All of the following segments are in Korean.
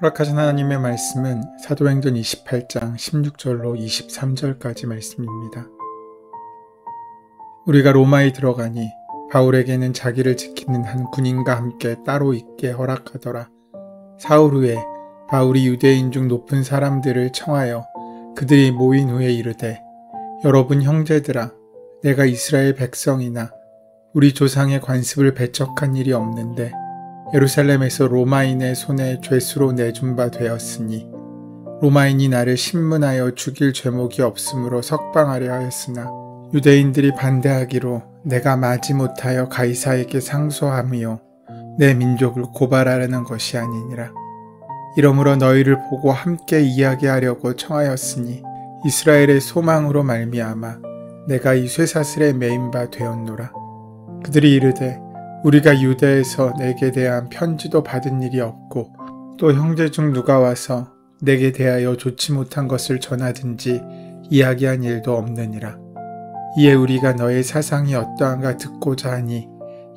허락하신 하나님의 말씀은 사도행전 28장 16절로 23절까지 말씀입니다. 우리가 로마에 들어가니 바울에게는 자기를 지키는 한 군인과 함께 따로 있게 허락하더라. 사흘 후에 바울이 유대인 중 높은 사람들을 청하여 그들이 모인 후에 이르되, 여러분 형제들아, 내가 이스라엘 백성이나 우리 조상의 관습을 배척한 일이 없는데 예루살렘에서 로마인의 손에 죄수로 내준 바 되었으니 로마인이 나를 신문하여 죽일 죄목이 없으므로 석방하려 하였으나 유대인들이 반대하기로 내가 마지못하여 가이사에게 상소하며 내 민족을 고발하려는 것이 아니니라. 이러므로 너희를 보고 함께 이야기하려고 청하였으니 이스라엘의 소망으로 말미암아 내가 이 쇠사슬에 매인 바 되었노라. 그들이 이르되, 우리가 유대에서 내게 대한 편지도 받은 일이 없고 또 형제 중 누가 와서 내게 대하여 좋지 못한 것을 전하든지 이야기한 일도 없느니라. 이에 우리가 너의 사상이 어떠한가 듣고자 하니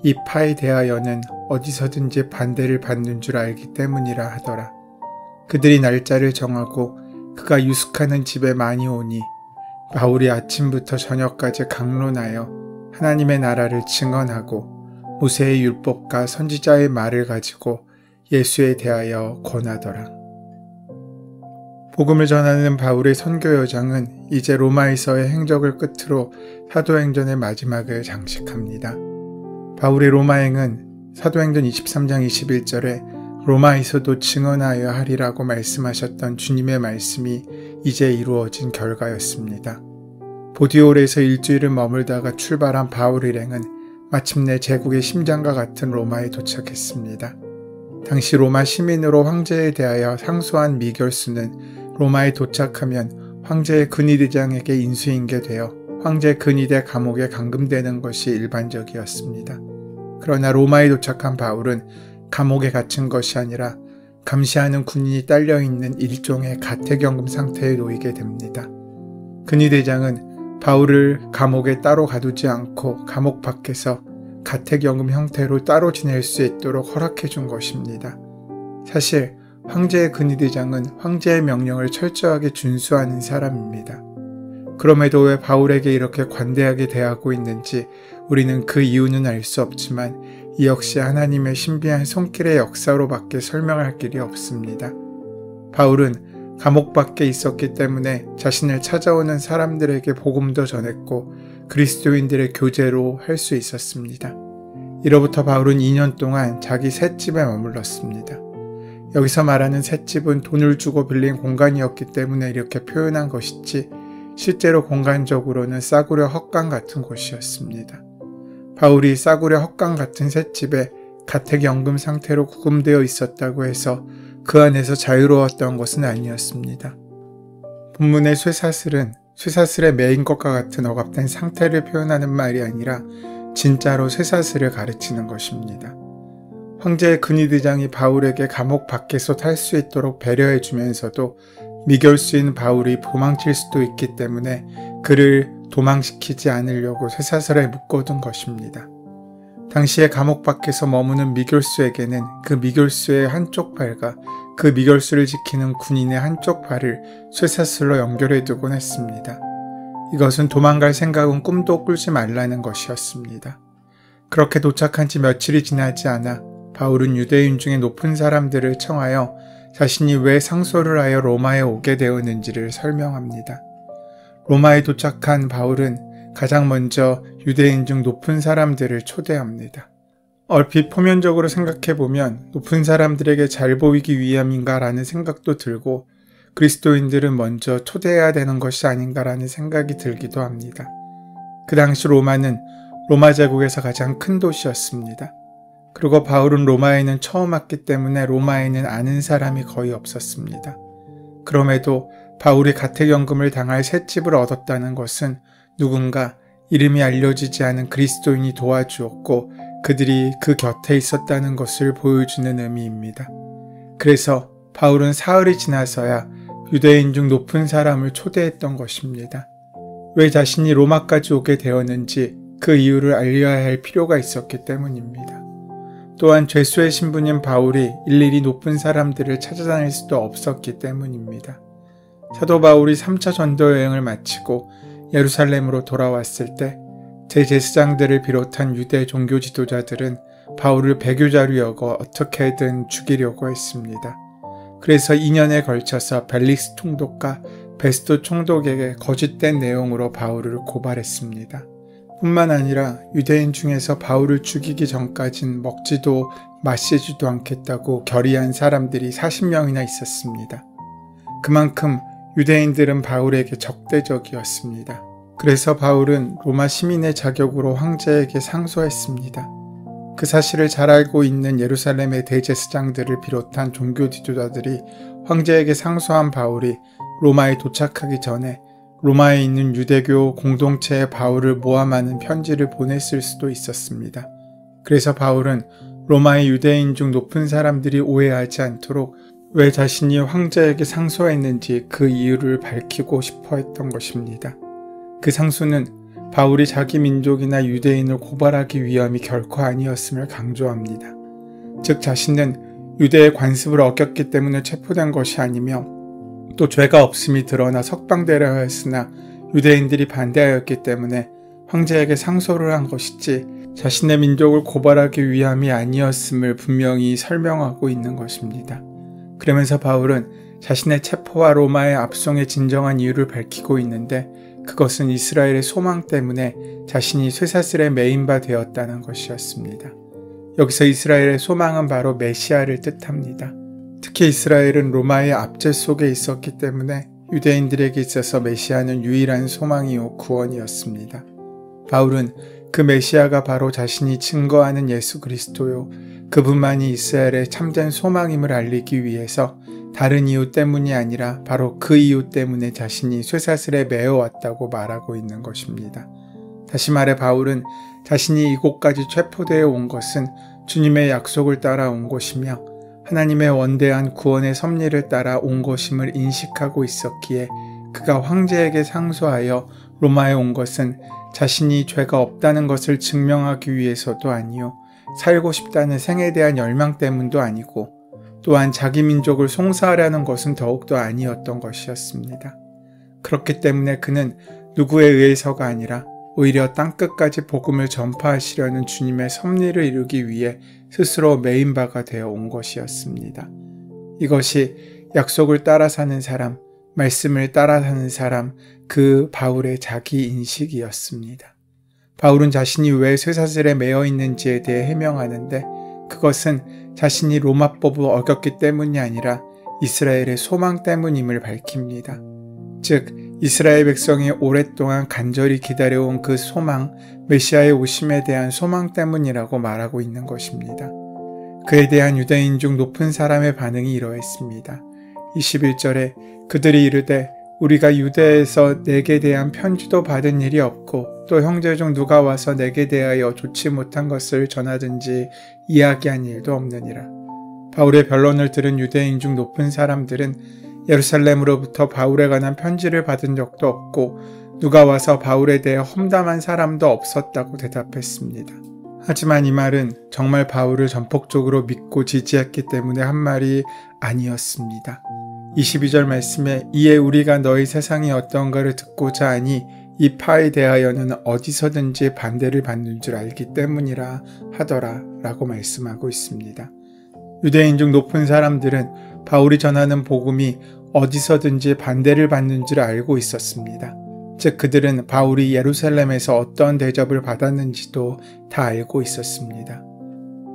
이 파에 대하여는 어디서든지 반대를 받는 줄 알기 때문이라 하더라. 그들이 날짜를 정하고 그가 유숙하는 집에 많이 오니 바울이 아침부터 저녁까지 강론하여 하나님의 나라를 증언하고 모세의 율법과 선지자의 말을 가지고 예수에 대하여 권하더라. 복음을 전하는 바울의 선교 여정은 이제 로마에서의 행적을 끝으로 사도행전의 마지막을 장식합니다. 바울의 로마행은 사도행전 23장 21절에 로마에서도 증언하여 하리라고 말씀하셨던 주님의 말씀이 이제 이루어진 결과였습니다. 보디올에서 일주일을 머물다가 출발한 바울 일행은 마침내 제국의 심장과 같은 로마에 도착했습니다. 당시 로마 시민으로 황제에 대하여 상소한 미결수는 로마에 도착하면 황제의 근위대장에게 인수인계되어 황제 근위대 감옥에 감금되는 것이 일반적이었습니다. 그러나 로마에 도착한 바울은 감옥에 갇힌 것이 아니라 감시하는 군인이 딸려있는 일종의 가택연금 상태에 놓이게 됩니다. 근위대장은 바울을 감옥에 따로 가두지 않고 감옥 밖에서 가택연금 형태로 따로 지낼 수 있도록 허락해 준 것입니다. 사실 황제의 근위대장은 황제의 명령을 철저하게 준수하는 사람입니다. 그럼에도 왜 바울에게 이렇게 관대하게 대하고 있는지 우리는 그 이유는 알 수 없지만 이 역시 하나님의 신비한 손길의 역사로밖에 설명할 길이 없습니다. 바울은 감옥 밖에 있었기 때문에 자신을 찾아오는 사람들에게 복음도 전했고 그리스도인들의 교제로 할 수 있었습니다. 이로부터 바울은 2년 동안 자기 셋집에 머물렀습니다. 여기서 말하는 셋집은 돈을 주고 빌린 공간이었기 때문에 이렇게 표현한 것이지 실제로 공간적으로는 싸구려 헛간 같은 곳이었습니다. 바울이 싸구려 헛간 같은 셋집에 가택연금 상태로 구금되어 있었다고 해서 그 안에서 자유로웠던 것은 아니었습니다. 본문의 쇠사슬은 쇠사슬에 매인 것과 같은 억압된 상태를 표현하는 말이 아니라 진짜로 쇠사슬을 가르치는 것입니다. 황제의 근위대장이 바울에게 감옥 밖에서 탈 수 있도록 배려해 주면서도 미결수인 바울이 도망칠 수도 있기 때문에 그를 도망시키지 않으려고 쇠사슬에 묶어둔 것입니다. 당시에 감옥 밖에서 머무는 미결수에게는 그 미결수의 한쪽 발과 그 미결수를 지키는 군인의 한쪽 발을 쇠사슬로 연결해 두곤 했습니다. 이것은 도망갈 생각은 꿈도 꿀지 말라는 것이었습니다. 그렇게 도착한 지 며칠이 지나지 않아 바울은 유대인 중에 높은 사람들을 청하여 자신이 왜 상소를 하여 로마에 오게 되었는지를 설명합니다. 로마에 도착한 바울은 가장 먼저 유대인 중 높은 사람들을 초대합니다. 얼핏 표면적으로 생각해보면 높은 사람들에게 잘 보이기 위함인가라는 생각도 들고 그리스도인들은 먼저 초대해야 되는 것이 아닌가라는 생각이 들기도 합니다. 그 당시 로마는 로마 제국에서 가장 큰 도시였습니다. 그리고 바울은 로마에는 처음 왔기 때문에 로마에는 아는 사람이 거의 없었습니다. 그럼에도 바울이 가택연금을 당할 셋집을 얻었다는 것은 누군가 이름이 알려지지 않은 그리스도인이 도와주었고 그들이 그 곁에 있었다는 것을 보여주는 의미입니다. 그래서 바울은 사흘이 지나서야 유대인 중 높은 사람을 초대했던 것입니다. 왜 자신이 로마까지 오게 되었는지 그 이유를 알려야 할 필요가 있었기 때문입니다. 또한 죄수의 신분인 바울이 일일이 높은 사람들을 찾아다닐 수도 없었기 때문입니다. 사도 바울이 3차 전도 여행을 마치고 예루살렘으로 돌아왔을 때 대제사장들을 비롯한 유대 종교 지도자들은 바울을 배교자로 여겨 어떻게든 죽이려고 했습니다. 그래서 2년에 걸쳐서 벨릭스 총독과 베스도 총독에게 거짓된 내용으로 바울을 고발했습니다. 뿐만 아니라 유대인 중에서 바울을 죽이기 전까진 먹지도 마시지도 않겠다고 결의한 사람들이 40명이나 있었습니다. 그만큼 유대인들은 바울에게 적대적이었습니다. 그래서 바울은 로마 시민의 자격으로 황제에게 상소했습니다. 그 사실을 잘 알고 있는 예루살렘의 대제사장들을 비롯한 종교 지도자들이 황제에게 상소한 바울이 로마에 도착하기 전에 로마에 있는 유대교 공동체에 바울을 모함하는 편지를 보냈을 수도 있었습니다. 그래서 바울은 로마의 유대인 중 높은 사람들이 오해하지 않도록 왜 자신이 황제에게 상소했는지 그 이유를 밝히고 싶어 했던 것입니다. 그 상소는 바울이 자기 민족이나 유대인을 고발하기 위함이 결코 아니었음을 강조합니다. 즉 자신은 유대의 관습을 어겼기 때문에 체포된 것이 아니며 또 죄가 없음이 드러나 석방되려 했으나 유대인들이 반대하였기 때문에 황제에게 상소를 한 것이지 자신의 민족을 고발하기 위함이 아니었음을 분명히 설명하고 있는 것입니다. 그러면서 바울은 자신의 체포와 로마의 압송의 진정한 이유를 밝히고 있는데 그것은 이스라엘의 소망 때문에 자신이 쇠사슬에 매인 바 되었다는 것이었습니다. 여기서 이스라엘의 소망은 바로 메시아를 뜻합니다. 특히 이스라엘은 로마의 압제 속에 있었기 때문에 유대인들에게 있어서 메시아는 유일한 소망이요 구원이었습니다. 바울은 그 메시아가 바로 자신이 증거하는 예수 그리스도요 그분만이 이스라엘의 참된 소망임을 알리기 위해서 다른 이유 때문이 아니라 바로 그 이유 때문에 자신이 쇠사슬에 매어왔다고 말하고 있는 것입니다. 다시 말해 바울은 자신이 이곳까지 체포되어 온 것은 주님의 약속을 따라 온 것이며 하나님의 원대한 구원의 섭리를 따라 온 것임을 인식하고 있었기에 그가 황제에게 상소하여 로마에 온 것은 자신이 죄가 없다는 것을 증명하기 위해서도 아니요 살고 싶다는 생에 대한 열망 때문도 아니고 또한 자기 민족을 송사하려는 것은 더욱더 아니었던 것이었습니다. 그렇기 때문에 그는 누구에 의해서가 아니라 오히려 땅끝까지 복음을 전파하시려는 주님의 섭리를 이루기 위해 스스로 메인 바가 되어 온 것이었습니다. 이것이 약속을 따라 사는 사람, 말씀을 따라 사는 사람, 그 바울의 자기 인식이었습니다. 바울은 자신이 왜 쇠사슬에 매여 있는지에 대해 해명하는데 그것은 자신이 로마법을 어겼기 때문이 아니라 이스라엘의 소망 때문임을 밝힙니다. 즉 이스라엘 백성이 오랫동안 간절히 기다려온 그 소망, 메시아의 오심에 대한 소망 때문이라고 말하고 있는 것입니다. 그에 대한 유대인 중 높은 사람의 반응이 이러했습니다. 21절에 그들이 이르되 우리가 유대에서 내게 대한 편지도 받은 일이 없고 또 형제 중 누가 와서 내게 대하여 좋지 못한 것을 전하든지 이야기한 일도 없느니라. 바울의 변론을 들은 유대인 중 높은 사람들은 예루살렘으로부터 바울에 관한 편지를 받은 적도 없고 누가 와서 바울에 대해 험담한 사람도 없었다고 대답했습니다. 하지만 이 말은 정말 바울을 전폭적으로 믿고 지지했기 때문에 한 말이 아니었습니다. 22절 말씀에 이에 우리가 너희 세상이 어떤가를 듣고자 하니 이 파에 대하여는 어디서든지 반대를 받는 줄 알기 때문이라 하더라 라고 말씀하고 있습니다. 유대인 중 높은 사람들은 바울이 전하는 복음이 어디서든지 반대를 받는 줄 알고 있었습니다. 즉 그들은 바울이 예루살렘에서 어떤 대접을 받았는지도 다 알고 있었습니다.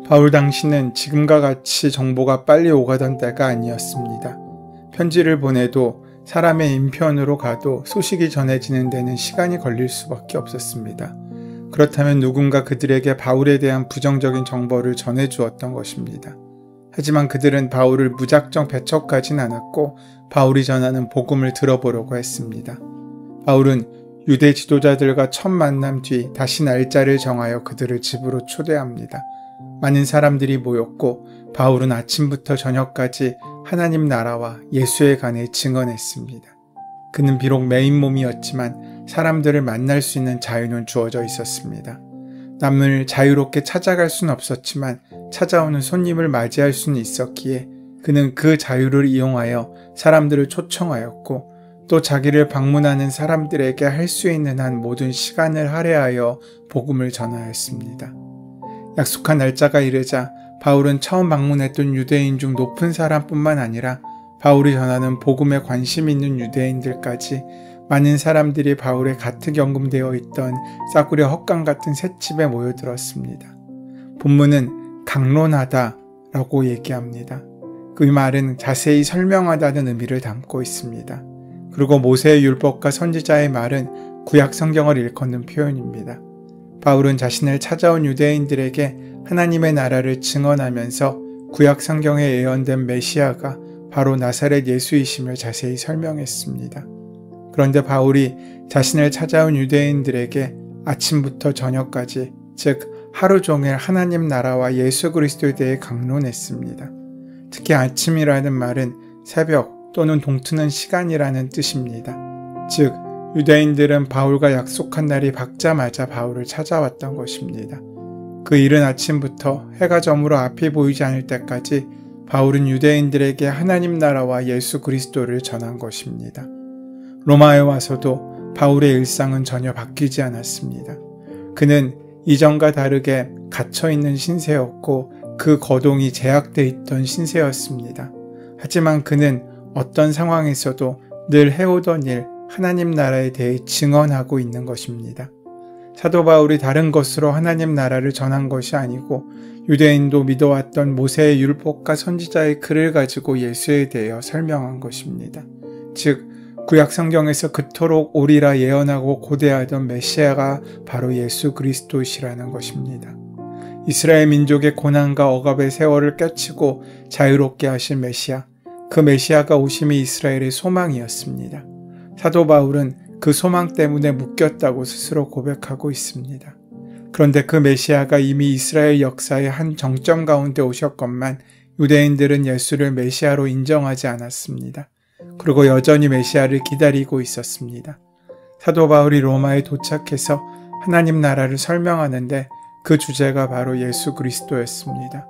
바울 당시는 지금과 같이 정보가 빨리 오가던 때가 아니었습니다. 편지를 보내도 사람의 인편으로 가도 소식이 전해지는 데는 시간이 걸릴 수밖에 없었습니다. 그렇다면 누군가 그들에게 바울에 대한 부정적인 정보를 전해주었던 것입니다. 하지만 그들은 바울을 무작정 배척하진 않았고 바울이 전하는 복음을 들어보려고 했습니다. 바울은 유대 지도자들과 첫 만남 뒤 다시 날짜를 정하여 그들을 집으로 초대합니다. 많은 사람들이 모였고 바울은 아침부터 저녁까지 하나님 나라와 예수에 관해 증언했습니다. 그는 비록 메인 몸이었지만 사람들을 만날 수 있는 자유는 주어져 있었습니다. 남을 자유롭게 찾아갈 수는 없었지만 찾아오는 손님을 맞이할 수는 있었기에 그는 그 자유를 이용하여 사람들을 초청하였고 또 자기를 방문하는 사람들에게 할 수 있는 한 모든 시간을 할애하여 복음을 전하였습니다. 약속한 날짜가 이르자 바울은 처음 방문했던 유대인 중 높은 사람뿐만 아니라 바울이 전하는 복음에 관심 있는 유대인들까지 많은 사람들이 바울의 가택연금되어 있던 싸구려 헛간 같은 셋집에 모여들었습니다. 본문은 강론하다라고 얘기합니다. 그 말은 자세히 설명하다는 의미를 담고 있습니다. 그리고 모세의 율법과 선지자의 말은 구약 성경을 일컫는 표현입니다. 바울은 자신을 찾아온 유대인들에게 하나님의 나라를 증언하면서 구약 성경에 예언된 메시아가 바로 나사렛 예수이심을 자세히 설명했습니다. 그런데 바울이 자신을 찾아온 유대인들에게 아침부터 저녁까지, 즉 하루 종일 하나님 나라와 예수 그리스도에 대해 강론했습니다. 특히 아침이라는 말은 새벽 또는 동트는 시간이라는 뜻입니다. 즉 유대인들은 바울과 약속한 날이 밝자마자 바울을 찾아왔던 것입니다. 그 이른 아침부터 해가 저물어 앞이 보이지 않을 때까지 바울은 유대인들에게 하나님 나라와 예수 그리스도를 전한 것입니다. 로마에 와서도 바울의 일상은 전혀 바뀌지 않았습니다. 그는 이전과 다르게 갇혀있는 신세였고 그 거동이 제약되어 있던 신세였습니다. 하지만 그는 어떤 상황에서도 늘 해오던 일, 하나님 나라에 대해 증언하고 있는 것입니다. 사도 바울이 다른 것으로 하나님 나라를 전한 것이 아니고 유대인도 믿어왔던 모세의 율법과 선지자의 글을 가지고 예수에 대하여 설명한 것입니다. 즉 구약 성경에서 그토록 오리라 예언하고 고대하던 메시아가 바로 예수 그리스도시라는 것입니다. 이스라엘 민족의 고난과 억압의 세월을 깨치고 자유롭게 하실 메시아, 그 메시아가 오심이 이스라엘의 소망이었습니다. 사도 바울은 그 소망 때문에 묶였다고 스스로 고백하고 있습니다. 그런데 그 메시아가 이미 이스라엘 역사의 한 정점 가운데 오셨건만 유대인들은 예수를 메시아로 인정하지 않았습니다. 그리고 여전히 메시아를 기다리고 있었습니다. 사도 바울이 로마에 도착해서 하나님 나라를 설명하는데 그 주제가 바로 예수 그리스도였습니다.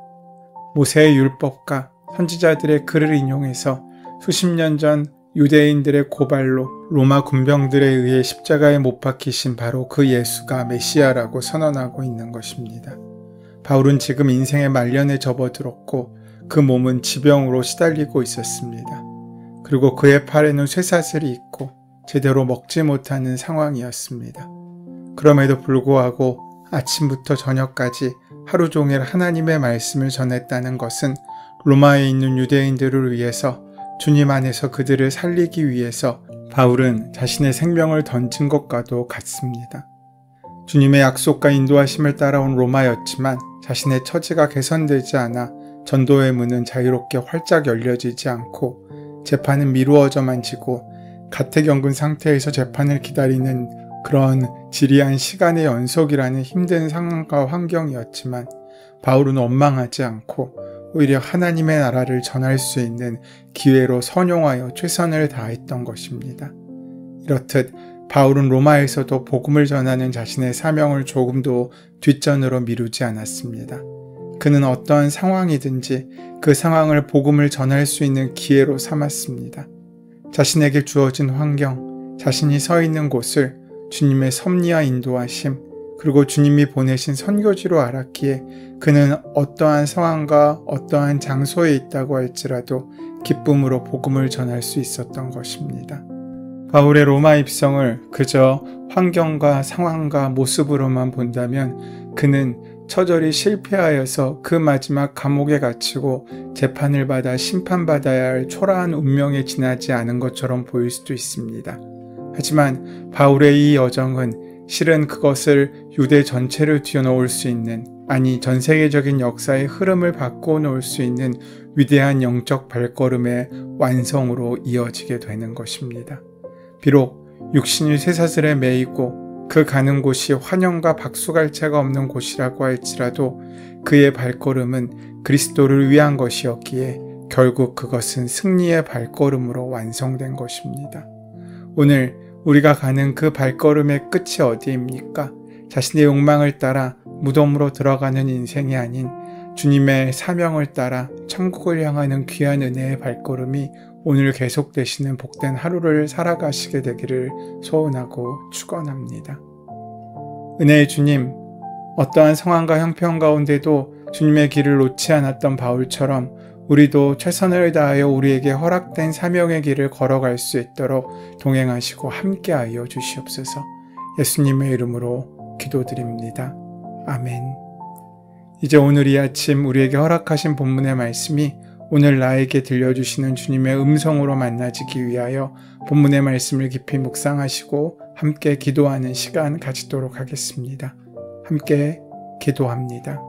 모세의 율법과 선지자들의 글을 인용해서 수십 년 전 유대인들의 고발로 로마 군병들에 의해 십자가에 못 박히신 바로 그 예수가 메시아라고 선언하고 있는 것입니다. 바울은 지금 인생의 말년에 접어들었고 그 몸은 지병으로 시달리고 있었습니다. 그리고 그의 팔에는 쇠사슬이 있고 제대로 먹지 못하는 상황이었습니다. 그럼에도 불구하고 아침부터 저녁까지 하루 종일 하나님의 말씀을 전했다는 것은 로마에 있는 유대인들을 위해서 주님 안에서 그들을 살리기 위해서 바울은 자신의 생명을 던진 것과도 같습니다. 주님의 약속과 인도하심을 따라온 로마였지만 자신의 처지가 개선되지 않아 전도의 문은 자유롭게 활짝 열려지지 않고 재판은 미루어져만 지고 가택연금 상태에서 재판을 기다리는 그런 지리한 시간의 연속이라는 힘든 상황과 환경이었지만 바울은 원망하지 않고 오히려 하나님의 나라를 전할 수 있는 기회로 선용하여 최선을 다했던 것입니다. 이렇듯 바울은 로마에서도 복음을 전하는 자신의 사명을 조금도 뒷전으로 미루지 않았습니다. 그는 어떠한 상황이든지 그 상황을 복음을 전할 수 있는 기회로 삼았습니다. 자신에게 주어진 환경, 자신이 서 있는 곳을 주님의 섭리와 인도하심, 그리고 주님이 보내신 선교지로 알았기에 그는 어떠한 상황과 어떠한 장소에 있다고 할지라도 기쁨으로 복음을 전할 수 있었던 것입니다. 바울의 로마 입성을 그저 환경과 상황과 모습으로만 본다면 그는 처절히 실패하여서 그 마지막 감옥에 갇히고 재판을 받아 심판받아야 할 초라한 운명에 지나지 않은 것처럼 보일 수도 있습니다. 하지만 바울의 이 여정은 실은 그것을 유대 전체를 뒤어놓을 수 있는, 아니 전 세계적인 역사의 흐름을 바꿔놓을 수 있는 위대한 영적 발걸음의 완성으로 이어지게 되는 것입니다. 비록 육신이 쇠사슬에 매이고 그 가는 곳이 환영과 박수갈채가 없는 곳이라고 할지라도 그의 발걸음은 그리스도를 위한 것이었기에 결국 그것은 승리의 발걸음으로 완성된 것입니다. 오늘 우리가 가는 그 발걸음의 끝이 어디입니까? 자신의 욕망을 따라 무덤으로 들어가는 인생이 아닌 주님의 사명을 따라 천국을 향하는 귀한 은혜의 발걸음이 오늘 계속되시는 복된 하루를 살아가시게 되기를 소원하고 축원합니다. 은혜의 주님, 어떠한 상황과 형편 가운데도 주님의 길을 놓지 않았던 바울처럼 우리도 최선을 다하여 우리에게 허락된 사명의 길을 걸어갈 수 있도록 동행하시고 함께하여 주시옵소서. 예수님의 이름으로 기도드립니다. 아멘. 이제 오늘 이 아침 우리에게 허락하신 본문의 말씀이 오늘 나에게 들려주시는 주님의 음성으로 만나지기 위하여 본문의 말씀을 깊이 묵상하시고 함께 기도하는 시간 가지도록 하겠습니다. 함께 기도합니다.